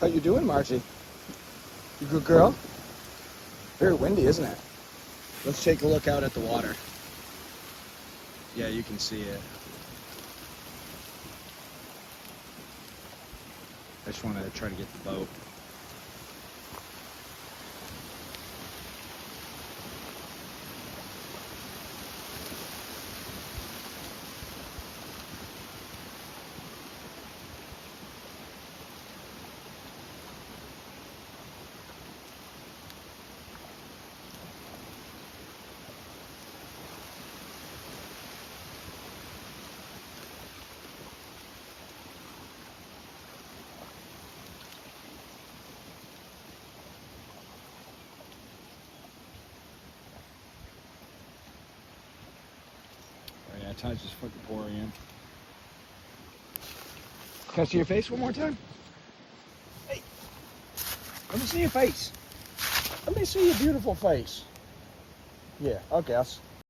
How you doing, Margie? You good girl? Very windy, isn't it? Let's take a look out at the water. Yeah, you can see it. I just want to try to get the boat. Oh yeah, tide's just fucking pouring in. Can I see your face one more time? Hey, let me see your face. Let me see your beautiful face. Yeah, okay,